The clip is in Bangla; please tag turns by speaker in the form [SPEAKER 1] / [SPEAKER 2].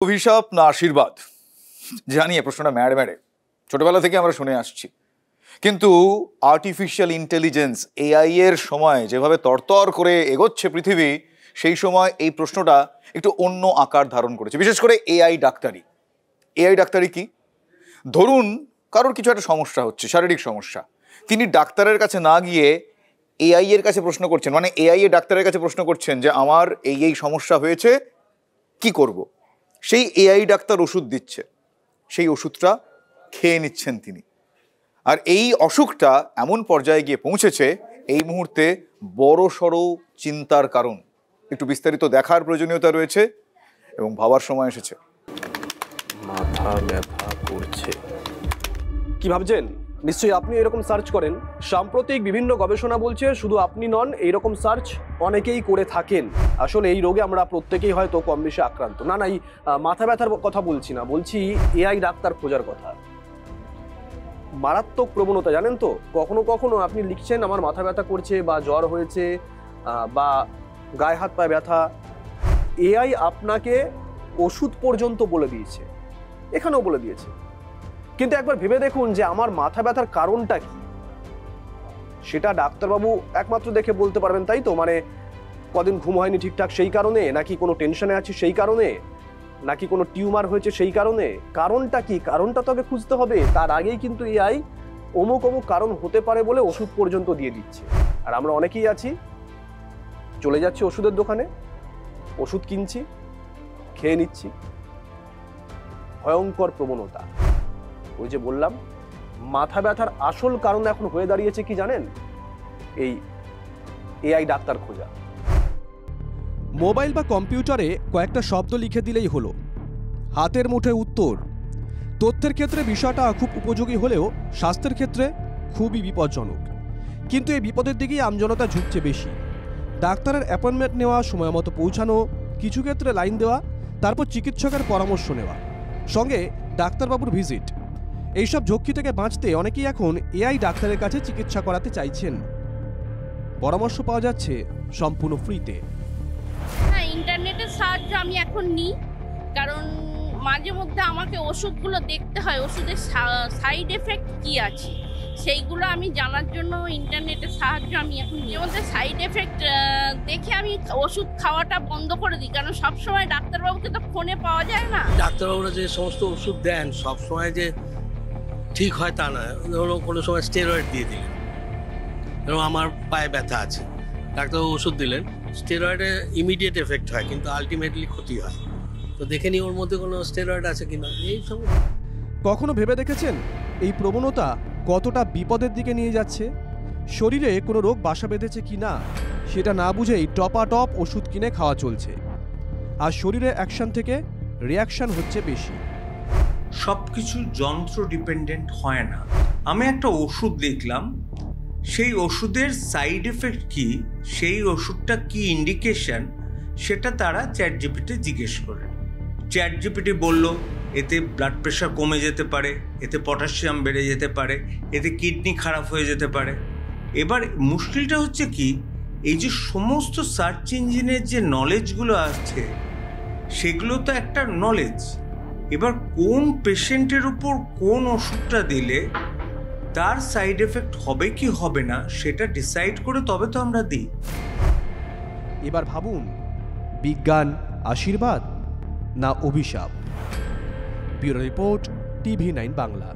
[SPEAKER 1] অভিশাপ না আশীর্বাদ? জানি এই প্রশ্নটা ম্যাড়ে ম্যাড়ে, ছোটবেলা থেকে আমরা শুনে আসছি, কিন্তু আর্টিফিশিয়াল ইন্টেলিজেন্স এআই এর সময় যেভাবে তরতর করে এগোচ্ছে পৃথিবী, সেই সময় এই প্রশ্নটা একটু অন্য আকার ধারণ করেছে, বিশেষ করে এআই ডাক্তারি। এআই ডাক্তারি কি? ধরুন কারোর কিছু একটা সমস্যা হচ্ছে, শারীরিক সমস্যা, তিনি ডাক্তারের কাছে না গিয়ে এআই এর কাছে প্রশ্ন করছেন, মানে এআই এ ডাক্তারের কাছে প্রশ্ন করছেন যে আমার এই সমস্যা হয়েছে, কি করব? সেই এআই ডাক্তার ওষুধ দিচ্ছে, সেই ওষুধটা খেয়ে নিচ্ছেন তিনি। আর এই অসুখটা এমন পর্যায়ে গিয়ে পৌঁছেছে এই মুহূর্তে বড় সড়ো চিন্তার কারণ। একটু বিস্তারিত দেখার প্রয়োজনীয়তা রয়েছে এবং ভাবার সময় এসেছে।
[SPEAKER 2] মাথা ব্যথা করছে, কি ভাবছেন? নিশ্চয়ই আপনি এরকম সার্চ করেন। সাম্প্রতিক বিভিন্ন গবেষণা বলছে শুধু আপনি নন, এইরকম সার্চ অনেকেই করে থাকেন। আসলে এই রোগে আমরা প্রত্যেকেই হয়তো কম বেশি আক্রান্ত। না এই মাথা ব্যথার কথা বলছি না, বলছি এআই ডাক্তার খোঁজার কথা। মারাত্মক প্রবণতা, জানেন তো? কখনো কখনো আপনি লিখছেন আমার মাথা ব্যথা করছে বা জ্বর হয়েছে বা গায়ে হাত পায়ে ব্যথা, এআই আপনাকে ওষুধ পর্যন্ত বলে দিয়েছে, এখানেও বলে দিয়েছে। কিন্তু একবার ভেবে দেখুন যে আমার মাথা ব্যথার কারণটা কি, সেটা ডাক্তারবাবু একমাত্র দেখে বলতে পারবেন, তাই তো? মানে কদিন ঘুম হয়নি ঠিকঠাক সেই কারণে, নাকি কোনো টেনশনে আছি সেই কারণে, নাকি কোনো টিউমার হয়েছে সেই কারণে? কারণটা কি? কারণটা তবে খুঁজতে হবে। তার আগেই কিন্তু এআই অমুক অমুক কারণ হতে পারে বলে ওষুধ পর্যন্ত দিয়ে দিচ্ছে। আর আমরা অনেকেই আছি, চলে যাচ্ছি ওষুধের দোকানে, ওষুধ কিনছি, খেয়ে নিচ্ছি। ভয়ঙ্কর প্রবণতা। ওই যে বললাম, মাথা ব্যথার আসল কারণ এখন হয়ে দাঁড়িয়েছে কি জানেন? এই এআই ডাক্তার খোঁজা।
[SPEAKER 3] মোবাইল বা কম্পিউটারে কয়েকটা শব্দ লিখে দিলেই হলো, হাতের মুঠোয় উত্তর। তথ্যের ক্ষেত্রে বিষয়টা খুব উপযোগী হলেও স্বাস্থ্যের ক্ষেত্রে খুবই বিপজ্জনক। কিন্তু এই বিপদের দিকেই আমজনতা ঝুঁকছে বেশি। ডাক্তারের অ্যাপয়েন্টমেন্ট নেওয়া, সময় মতো পৌঁছানো, কিছু ক্ষেত্রে লাইন দেওয়া, তারপর চিকিৎসকের পরামর্শ নেওয়া, সঙ্গে ডাক্তারবাবুর ভিজিট। এইসব ঝক্কি থেকে বাঁচতে অনেকেই এখন এআই ডাক্তারের কাছে চিকিৎসা করাতে চাইছেন। পরামর্শ পাওয়া যাচ্ছে সম্পূর্ণ ফ্রিতে।
[SPEAKER 4] হ্যাঁ, ইন্টারনেটের সাহায্য আমি এখন নিই, কারণ মাঝে মধ্যে আমাকে ওষুধগুলো দেখতে হয়, ওষুধের সাইড এফেক্ট কি আছে সেইগুলো আমি জানার জন্য ইন্টারনেটের সাহায্য আমি এখন নিই। মধ্যে সাইড এফেক্ট দেখে আমি ওষুধ খাওয়াটা বন্ধ করে দিই, কারণ সবসময় ডাক্তারবাবুকে তো ফোনে পাওয়া যায় না।
[SPEAKER 5] ডাক্তারবাবুরা যে সমস্ত ওষুধ দেন সবসময় যে ঠিক হয় তা নয়। ধরুন কোনো সময় স্টেরয়েড দিয়ে দিলেন, ধরুন আমার পায়ে ব্যথা আছে, ডাক্তারবাবু ওষুধ দিলেন, স্টেরয়েডে ইমিডিয়েট এফেক্ট হয় কিন্তু আলটিমেটলি ক্ষতি হয়। তো দেখে নিই ওর মধ্যে কোনো স্টেরয়েড আছে কিনা। এই সব
[SPEAKER 3] কখনো ভেবে দেখেছেন এই প্রবণতা কতটা বিপদের দিকে নিয়ে যাচ্ছে? শরীরে কোনো রোগ বাসা বেঁধেছে কি না সেটা না বুঝেই টপাটপ ওষুধ কিনে খাওয়া চলছে, আর শরীরের অ্যাকশন থেকে রিয়াকশন হচ্ছে বেশি।
[SPEAKER 6] সব কিছু যন্ত্র ডিপেন্ডেন্ট হয় না। আমি একটা ওষুধ লিখলাম, সেই ওষুধের সাইড এফেক্ট কি, সেই ওষুধটা কি ইন্ডিকেশন, সেটা তারা চ্যাট জিপিটি জিজ্ঞেস করে। চ্যাট জিপিটি বলল এতে ব্লাড প্রেশার কমে যেতে পারে, এতে পটাশিয়াম বেড়ে যেতে পারে, এতে কিডনি খারাপ হয়ে যেতে পারে। এবার মুশকিলটা হচ্ছে কি, এই যে সমস্ত সার্চ ইঞ্জিনের যে নলেজগুলো আসছে সেগুলো তো একটা নলেজ। এবার কোন পেশেন্টের উপর কোন ওষুধটা দিলে তার সাইড এফেক্ট হবে কি হবে না সেটা ডিসাইড করে তবে তো আমরা দিই।
[SPEAKER 3] এবার ভাবুন, বিজ্ঞান আশীর্বাদ না অভিশাপ? Bureau report, TV9 Bangla.